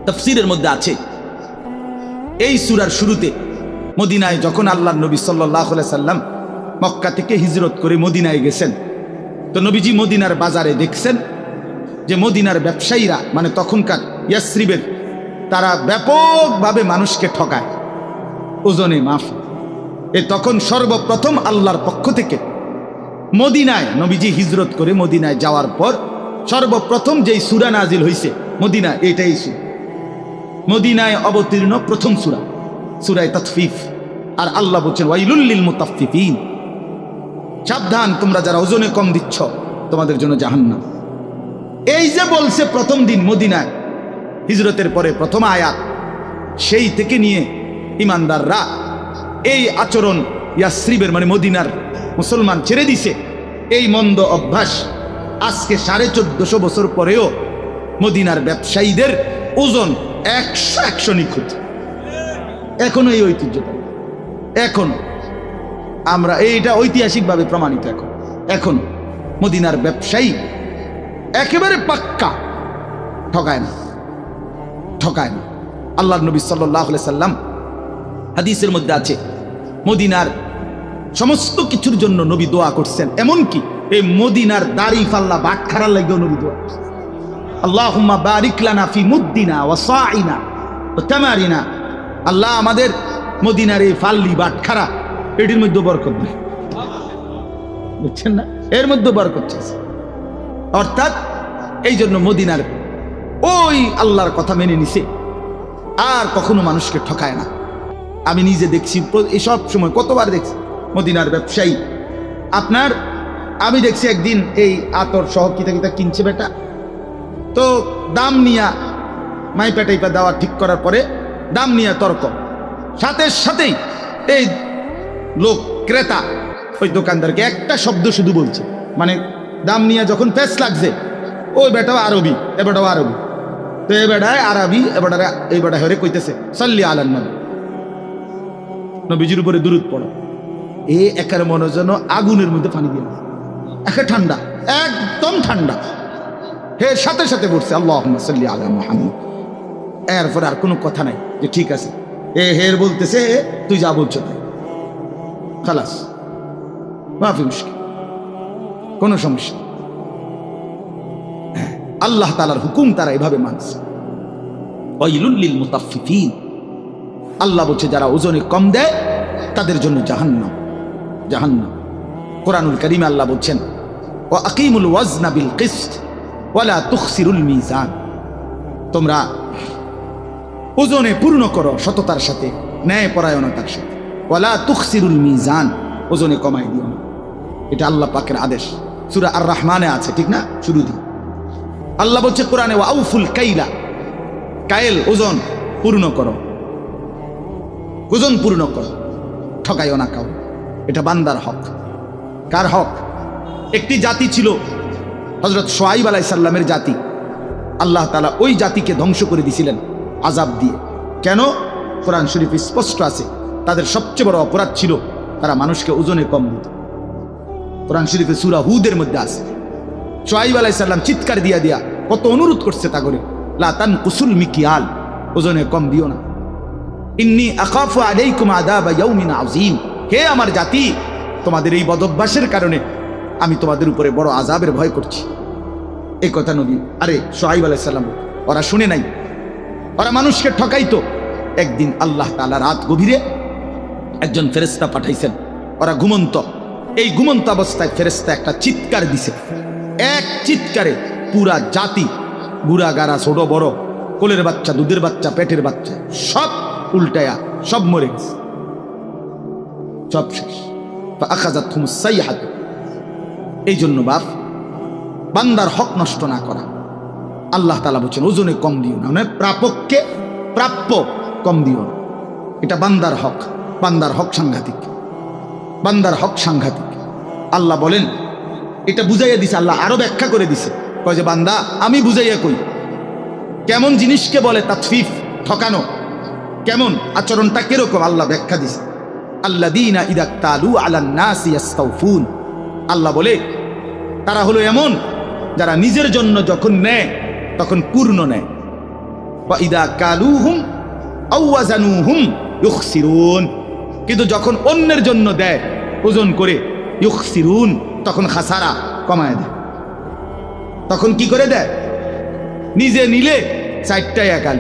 তাফসীরের মধ্যে আছে, এই সূরার শুরুতে মদিনায় যখন আল্লাহর নবী সাল্লাল্লাহু আলাইহি সাল্লাম মক্কা থেকে হিজরত করে মদিনায় গেছেন, তো নবীজি মদিনার বাজারে দেখছেন যে মদিনার ব্যবসায়ীরা, মানে তখনকার ইয়াসরিবের, তারা ব্যাপকভাবে মানুষকে ঠকায় ওজনে মাফ। তখন সর্বপ্রথম আল্লাহর পক্ষ থেকে মদিনায় নবীজি হিজরত করে মদিনায় যাওয়ার পর সর্বপ্রথম যেই সূরা নাজিল হইছে মদিনা, এটাই সূরা মদিনায় অবতীর্ণ প্রথম সূরা, সূরা তাতফিফ। আর আল্লাহ বলছেন ওয়াইলুল লিল মুতাফফিফিন, সাবধান তোমরা যারা ওজনে কম দিচ্ছ, তোমাদের জন্য জাহান্নাম। এই যে বলছে প্রথম দিন মদিনায় হিজরতের পরে প্রথম আয়াত, সেই থেকে নিয়ে ইমানদাররা এই আচরণ ইয়াসরিবের, মানে মদিনার মুসলমান ছেড়ে দিছে। এই মন্দ অভ্যাস আজকে 1450 বছর পরেও মদিনার ব্যবসায়ীদের ওজন 100 নিখুঁত। এখনো এই ঐতিহ্যটা, এখন আমরা এইটা ঐতিহাসিকভাবে প্রমাণিত। এখন মদিনার ব্যবসায়ী একেবারে পাক্কা, ঠকায় না। আল্লাহর নবী সাল্লাল্লাহু আলাইহি সাল্লাম হাদিসের মধ্যে আছে, মদিনার সমস্ত কিছুর জন্য নবী দোয়া করছেন, এমনকি এই মদিনার দাড়ি পাল্লা বাটখারার লাগেও নবী দোয়া করছেন। আল্লাহুম্মা বারিক লানা ফি মুদ্দিনা ওয়া সাইনা ওয়া তামারিনা। আল্লাহ আমাদের মদিনার এই ফাল্লি বাটখারা, এটির মধ্যে বরকত নেই, বুঝছেন না? এর মধ্যে বরকত আছে। অর্থাৎ এই জন্য মদিনার ওই আল্লাহর কথা মেনে নিছে, আর কখনো মানুষকে ঠকায় না। আমি নিজে দেখছি, এসব সময় কতবার দেখছি মদিনার ব্যবসায়ী আপনার, আমি দেখছি একদিন এই আতর সহ কিতা কিনছে বেটা, তো দাম নিয়া মাইপা টাইপা দেওয়া ঠিক করার পরে দাম নিয়ে তর্ক, সাথেই এই লোক ক্রেতা ওই দোকানদারকে একটা শব্দ শুধু বলছে, মানে দাম নিয়ে যখন পেস লাগছে, ওই বেটাও আরবি, এ বেটাও আরবি, তো এ বেটায় আরবি, এই বেটা হরে কইতেছে সাল্লি আলান নবী, নবীজির উপরে দুরূদ পড়ো। এ একার মনে যেন আগুনের মধ্যে পানি দিয়ে একে ঠান্ডা, একদম ঠান্ডা। হে সাথে বলছে আল্লাহুম্মা সাল্লি আলা মুহাম্মদ। এরপরে আর কোনো কথা নাই যে ঠিক আছে, হের বলতেছে তুই যা বলছো তাই, খালাস, মাফি মুশকিল, কোনো সমস্যা। আল্লাহ তাআলার হুকুম তারা এভাবে মানছে। ওয়াইলুল লিল মুতাফফিফিন, আল্লাহ বলছে যারা ওজনে কম দেয় তাদের জন্য জাহান্নাম। কোরআনুল কারীমে আল্লাহ বলছেন ওয়া আকিমুল ওয়াজনা বিল কিসত ওয়া লা তুখসিরুল মিজান, তোমরা ওজনে পূর্ণ করো সততার সাথে, ন্যায় পরায়ণতার সাথে। ওয়া লা তুখসিরুল মিজান, ওজনে কমাই দিও না। এটা আল্লাহ পাকের আদেশ, সূরা আর রহমানে আছে, ঠিক না? শুরু দিই আল্লাহ বলছে কোরআনে ওয়া আউফুল কাইলা, কাইল ওজন পূর্ণ করো, ঠকাইও না কাউ, এটা বান্দার হক। কার হক? একটি জাতি ছিল হযরত শুআয়ব আলাইহিস সালামের জাতি। আল্লাহ তাআলা ওই জাতিকে ধ্বংস করে দিয়েছিলেন আযাব দিয়ে। কেন? কোরআন শরীফ স্পষ্ট আছে, তাদের সবচেয়ে বড় অপরাধ ছিল তারা মানুষকে ওজনে কম দিত। কোরআন শরীফে সূরা হুদের মধ্যে আছে, শুআয়ব আলাইহিস সালাম চিৎকার দিয়া দিয়া কত অনুরোধ করছে তা করে, লা তানকুসুল মিকিয়াল, ওজনে কম দিও না। ইন্নী আখাফু আলাইকুম আযাবা ইয়াউমিন আযীম, হে আমার জাতি, তোমাদের এই বদভ্যাসের কারণে আমি তোমাদের উপরে বড় আযাবের ভয় করছি। এই কথা নবী শুআয়ব আলাইহিস সালাম ওরা শুনে নাই, ওরা মানুষকে ঠকাইতো। একদিন আল্লাহ তাআলা রাত গভীরে একজন ফেরেশতা পাঠাইছেন, ওরা ঘুমন্ত। এই ঘুমন্ত অবস্থায় ফেরেশতা একটা চিৎকার দিছে, এক চিৎকারে পুরা জাতি, বুড়া গাড়া, ছোট বড়, কোলের বাচ্চা, দুধের বাচ্চা, পেটের বাচ্চা, সব উল্টায়া সব মরে গেছে, সব শেষ। ফাআখাযাতহুমুস সাইহাতু। এই জন্য বাপ, বান্দার হক নষ্ট না করা। আল্লাহ তাআলা বলছেন ওজনে কম দিও না, মানে প্রাপককে প্রাপ্য কম দিও না। এটা বান্দার হক। বান্দার হক সাংঘাতিক, বান্দার হক সাংঘাতিক। আল্লাহ বলেন, এটা বুঝাইয়া দিছে, আল্লাহ আরো ব্যাখ্যা করে দিছে, কয় যে বান্দা আমি বুঝাইয়া কই কেমন জিনিসকে বলে তাতফিফ, ঠকানো, কেমন আচরণটা কিরকম আল্লাহ ব্যাখ্যা দিছে। আল্লাযীনা ইযা তালু আলান নাসি ইস্তাউফুন, আল্লাহ বলে তারা হলো এমন যারা নিজের জন্য যখন নেয় তখন পূর্ণ নেয়। ওয়া ইযা কালুহুম আও ওয়াজানুহুম ইউখসিরুন, কিন্তু যখন অন্যের জন্য দেয় ওজন করে, ইউখসিরুন, তখন খাসারা কমায় দেয়। তখন কি করে দেয়? নিজে নিলে 4টায় একাল,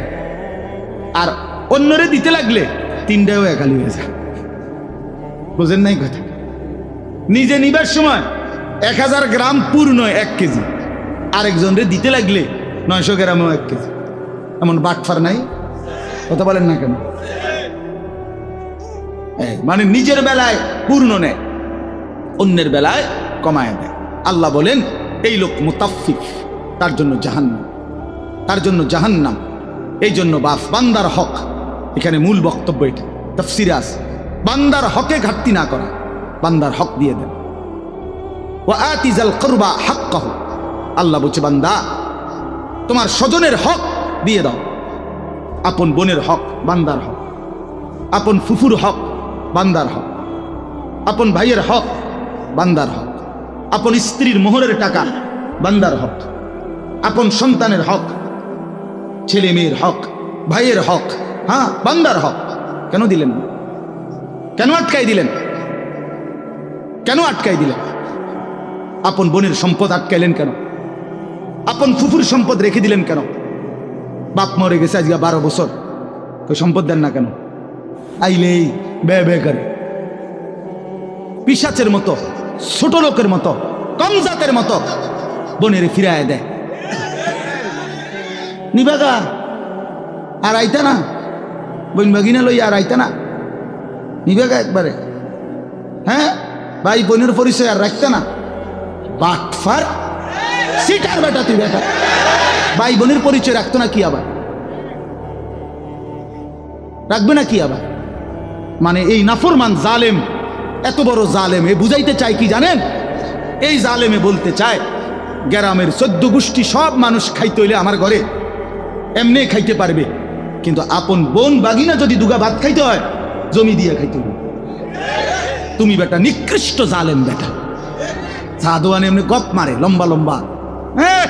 আর অন্যরে দিতে লাগলে 3টায়ও একালি হয়ে যায়। বুঝেন নাই কথা? নিজে নিবার সময় 1000 গ্রাম পূর্ণ 1 কেজি, আরেকজনরে দিতে লাগলে 900 গ্রামও 1 কেজি। এমন বাটফার নাই? কথা বলেন না কেন? মানে নিজের বেলায় পূর্ণ নেয়, অন্যের বেলায় কমায় দেয়। আল্লাহ বলেন এই লোক মুতাফফিফ, তার জন্য জাহান্নাম, তার জন্য জাহান্নাম। এই জন্য বান্দার হক, এখানে মূল বক্তব্য এটা, তাফসীরে আছে, বান্দার হকে ঘাটতি না করা, বান্দার হক দিয়ে দেন। ওয়া আতিজাল কুরবা হাক্কাহু, আল্লাহ বলছে বান্দা তোমার স্বজনের হক দিয়ে দাও। আপন বোনের হক বান্দার হক, আপন ফুফুর হক বান্দার হক, আপন ভাইয়ের হক বান্দার হক, আপন স্ত্রীর মোহরের টাকা বান্দার হক, আপন সন্তানের হক, ছেলে মেয়ের হক, ভাইয়ের হক, হ্যাঁ বান্দার হক। কেন দিলেন? কেন আটকাই দিলেন? কেন আটকাই দিলেন? আপন বোনের সম্পদ আটকাইলেন কেন? আপন ফুফুর সম্পদ রেখে দিলেন কেন? বাপ মরে গেছে আজকে 12 বছর, সম্পদ দেন না কেন? আইলেই বে বে করে, পিশাচের মতো, ছোট লোকের মতো, কম জাতের মতো বোনের ফিরায় দেয়। নিবাগা আর আইতা না, বোন বাগিনা লই আর আইতা না, নিবাগা একবারে। হ্যাঁ, ভাই বোনের পরিচয় আর রাখতে না। বাটফার সিটার বেটা, তুই বেটা ভাই বোনের পরিচয় রাখতো না কি আবার? রাখবে না কি আবার? মানে এই নাফরমান জালেম, এত বড় জালেম, এ বুঝাইতে চায় কি জানেন? এই জালেমে বলতে চায় গ্রামের 14 গোষ্ঠী সব মানুষ খাইতে হইলে আমার ঘরে এমনি খাইতে পারবে, কিন্তু আপন বোন বাগিনা যদি দুগা ভাত খাইতে হয় জমি দিয়ে খাইতে হবে। তুমি বেটা নিকৃষ্ট জালেম বেটা। সাধুয়ানে এমনি গপ মারে লম্বা লম্বা, হ্যাঁ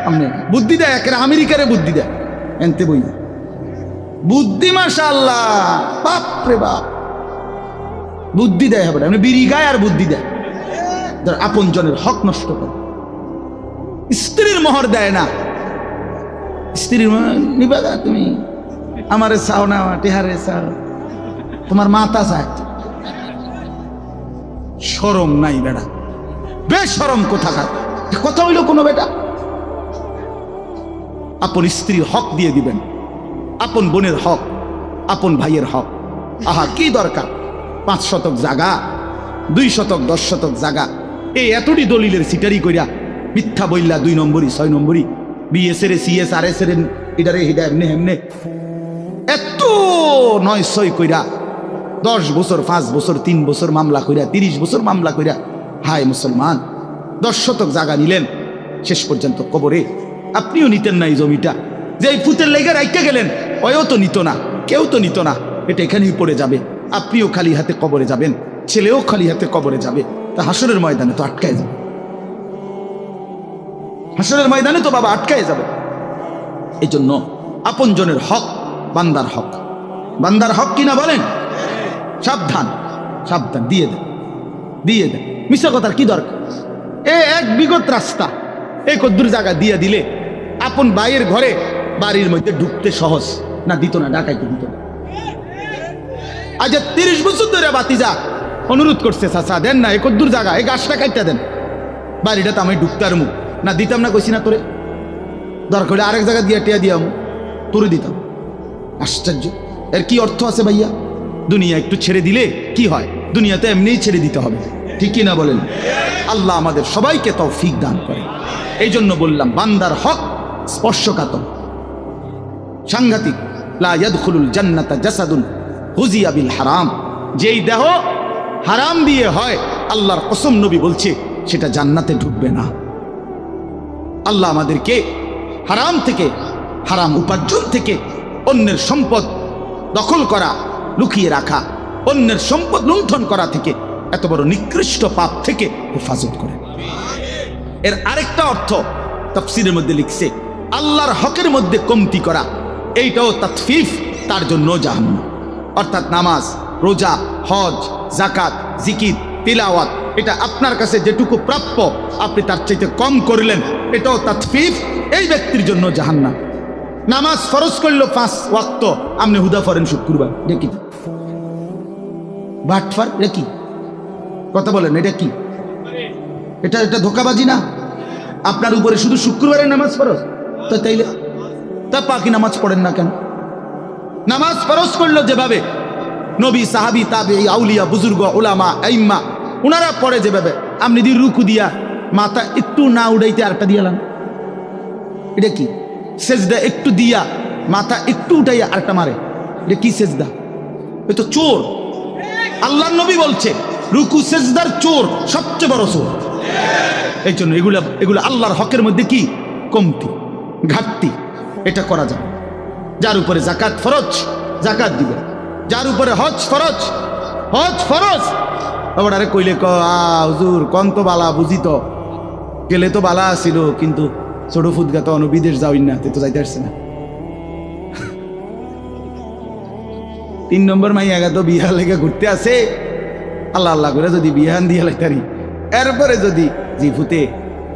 আমনে বুদ্ধি দেয়, একের আমেরিকারে বুদ্ধি দেয়, এনতে বই বুদ্ধি মাশাআল্লাহ, বাপ রে বাপ, বুদ্ধি দেয় হবে, এমনি বিড়ি গায় আর বুদ্ধি দেয়। আপন জনের হক নষ্ট করে, স্ত্রীর মোহর দেয় না, স্ত্রীর নিবাগা তুমি আমারে চাও না, টেহারে চাও, তোমার মাথা চায়। শরম নাই বেটা, বেশরম কোথাকার কথা হইল কোনো বেটা? আপন স্ত্রীর হক দিয়ে দিবেন, আপন বোনের হক, আপন ভাইয়ের হক। আহা কি দরকার 5 শতক জায়গা, 2 শতক 10 শতক জায়গা, এই এতটি দলিলের সিটারি কইরা মিথ্যা বইলা 2 নম্বরই 6 নম্বরই বিএসএর সিএস আর এস এর এটারে হিডা এমনে এমনে এত 9-6 কইরা 10 বছর 5 বছর 3 বছর মামলা কইরা 30 বছর মামলা কইরা হায় মুসলমান, 10 শতক জায়গা নিলেন, শেষ পর্যন্ত কবরে আপনিও নিতেন না এই জমিটা, যে এই ফুতের লেগে রাইতে গেলেন, ওও তো নিত না, কেউ তো নিত না, এটা এখানেই পড়ে যাবে, আপনিও খালি হাতে কবরে যাবেন, ছেলেও খালি হাতে কবরে যাবে, তা হাসরের ময়দানে তো আটকায় যাবে, হাসরের ময়দানে তো বাবা আটকায় যাবে। এই জন্য আপনজনের হক বান্দার হক, বান্দার হক কিনা বলেন, সাবধান সাবধান, দিয়ে দেন, দিয়ে দেন, মিশা কথার কি দরকার? এক বিগত রাস্তা, এই কদ্দুর জায়গা দিয়ে দিলে আপন ভাইয়ের ঘরে বাড়ির মধ্যে ঢুকতে সহজ না, দিত না, ডাকাইতে দিত না। আজ 30 বছর ধরে বাতিজা অনুরোধ করছে, চাচা দেন না, এই কদ্দুর জায়গা, এই গাছটা কাটতে দেন, বাড়িটা তো আমি ঢুকতে আর মুখ না, দিতাম না, কইছি না তোরে, দরকার হলে আরেক জায়গা দিয়ে টিয়া দিয়াম, তোরে দিতাম। আশ্চর্য, এর কি অর্থ আছে ভাইয়া? দুনিয়া একটু ছেড়ে দিলে কি হয়? দুনিয়াতে এমনিই ছেড়ে দিতে হবে, ঠিক কি না বলেন? আল্লাহ আমাদের সবাইকে তৌফিক দান করে। এই জন্য বললাম বান্দার হক স্পর্শকাতর, সাংঘাতিক। লা ইয়াদখুলুল জান্নাতা জাসাদুন হুজিয়া বিল হারাম, যেই দেহ হারাম দিয়ে হয়, আল্লাহর কসম নবী বলছে সেটা জান্নাতে ঢুকবে না। আল্লাহ আমাদেরকে হারাম থেকে, হারাম উপার্জন থেকে, অন্যের সম্পদ দখল করা, লুকিয়ে রাখা, অন্যের সম্পদ লুণ্ঠন করা থেকে, এত বড় নিকৃষ্ট পাপ থেকে হেফাজত করে। এর আরেকটা অর্থ তাফসীরের মধ্যে লিখছে, আল্লাহর হকের মধ্যে কমতি করা, এইটাও তাতফিফ, তার জন্য জাহান্নাম। অর্থাৎ নামাজ, রোজা, হজ, যাকাত, জিকির, তিলাওয়াত, এটা আপনার কাছে যেটুকু প্রাপ্য আপনি তার চাইতে কম করলেন, এটাও তাতফিফ, এই ব্যক্তির জন্য জাহান্নাম। নামাজ ফরজ করলো 5 ওয়াক্ত, আপনি হুদা ফরেন শুক্রবার, দেখি বাটফার, এটা কি কথা বলেন? এটা কি? এটা ধোকাবাজি না? আপনার উপরে শুধু শুক্রবারে নামাজ ফরজ, তো তাইলে তা বাকি নামাজ পড়েন না কেন? নামাজ ফরজ করলো যেভাবে নবী, সাহাবী, তাবেঈ, আউলিয়া, বুজুর্গ, উলামা, আইম্মা, ওনারা পড়ে যেভাবে, আপনি যদি রুকু দিয়া মাথা একটু না উড়াইতে আরেকটা দিয়ালাম, এটা কি? সেজদা একটু দিয়া মাথা একটু উঠাইয়া আরেকটা মারে, এটা কি সেজদা? এ তো চোর। আল্লাহর নবী বলছে রুকু সেজদার চোর, সবচেয়ে বড় চোর। এই জন্য এগুলা আল্লাহর হকের মধ্যে কি কমতি, ঘাটতি, এটা করা যাবে। যার উপরে যাকাত ফরজ, যাকাত দিবে। যার উপরে হজ ফরজ, হজ ফরজ। আবার আরে কইলে হুজুর কোন তো বালা, বুঝি তো গেলে তো বালা ছিল, কিন্তু ছোট ফুদগা তো বিদেশ যাওই না, তো যাইতে আসছে না। 3 নম্বর মাইয়া তো বিহার লেগে ঘুরতে আসে, আল্লাহ আল্লাহ করে যদি বিহান দিয়ে লাইতারি, এরপরে যদি জিফুতে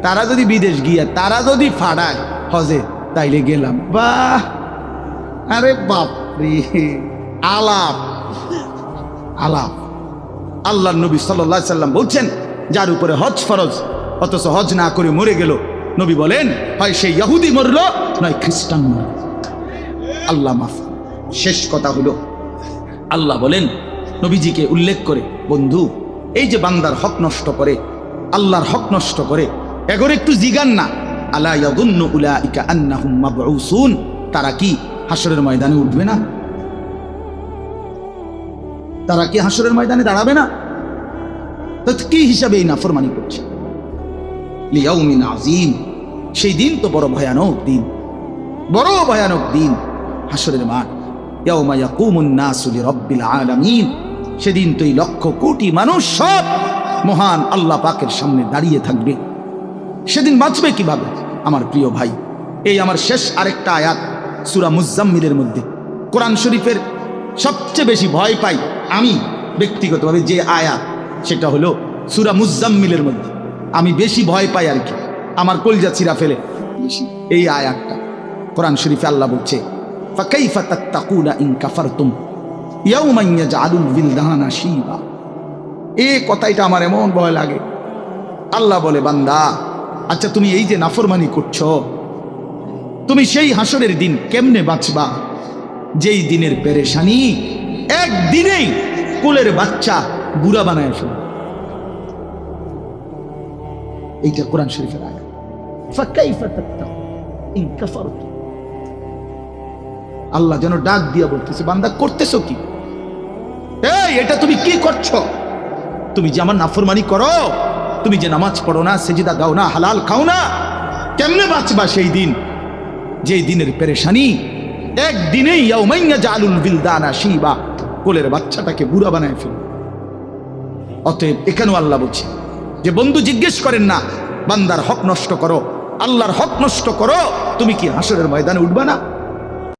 তারা যদি বিদেশ গিয়া তারা যদি ফাড়ায় হজে, তাইলে গেলাম। বাহ, আরে বাপরে, আলাপ আলাপ। আল্লাহ নবী সাল্লাল্লাহু আলাইহি সাল্লাম বলছেন যার উপরে হজ ফরজ অথচ হজ না করে মরে গেল, নবী বলেন হয় সে ইহুদি মরল নয় খ্রিস্টান মরল, আল্লাহ মাফ। শেষ কথা হলো, আল্লাহ বলেন নবীজিকে উল্লেখ করে, বন্ধু এই যে বান্দার হক নষ্ট করে, আল্লাহর হক নষ্ট করে, এগোর একটু জিগান না, আলা ইয়াযুন্নু উলাইকা আন্নাহুম মাবউসুন, তারা কি হাসরের ময়দানে উঠবে না? তারা কি হাসরের ময়দানে দাঁড়াবে না? তো কি হিসাবে এই নাফরমানি করছে? লিয়াউমিন আযীম, সেই দিন তো বড় ভয়ানক দিন, বড় ভয়ানক দিন, হাসরের মাঠ। ইয়াউমা ইয়াকুমুন নাসু লিরাব্বিল আলামিন, সেদিন তো এই লক্ষ কোটি মানুষ সব মহান আল্লাহ পাকের সামনে দাঁড়িয়ে থাকবে। সেদিন বাঁচবে কিভাবে? আমার প্রিয় ভাই, এই আমার শেষ আরেকটা আয়াত সূরা মুজাম্মিলের মধ্যে, কোরআন শরীফের সবচেয়ে বেশি ভয় পাই আমি ব্যক্তিগতভাবে যে আয়াত, সেটা হলো সূরা মুজাম্মিলের মধ্যে আমি বেশি ভয় পাই আর কি, আমার কলজা চিরা ফেলে বেশি এই আয়াতটা। কোরআন শরীফে আল্লাহ বলছে ফাকাইফা তাত্তাকুনা ইন কাফারতুম ইয়াউমান ইয়াজআলুল বিলদানা শিবা। এই কথাটা আমার এমন ভয় লাগে। আল্লাহ বলে, বান্দা আচ্ছা তুমি এই যে নাফরমানি করছো, তুমি সেই হাসরের দিন কেমনে বাঁচবা যেই দিনের পেরেশানি একদিনেই কোলের বাচ্চা বুড়া বানায় ফেলে। এইটা কোরআন শরীফের আয়াত। ফাকাইফা তাত্তাকুনা ইন কাফারতুম, আল্লাহ যেন ডাক দিয়া বলতেছে, বান্দা করতেছো কি? এই এটা তুমি কি করছো? তুমি যে আমার নাফরমানি করো, তুমি যে নামাজ পড়ো না, সেজদা দাও না, হালাল খাও না, কেমনে বাঁচবা সেই দিন? যেই দিনের পেরেশানি একদিনেই ইয়াউমাইয়া জালুল বিলদানা শিবা, কোলের বাচ্চাটাকে বুড়া বানায় ফেল। অতএব এখানেও আল্লাহ বলছে যে বন্ধু জিজ্ঞেস করেন না, বান্দার হক নষ্ট করো, আল্লাহর হক নষ্ট করো, তুমি কি হাসরের ময়দানে উঠবা না?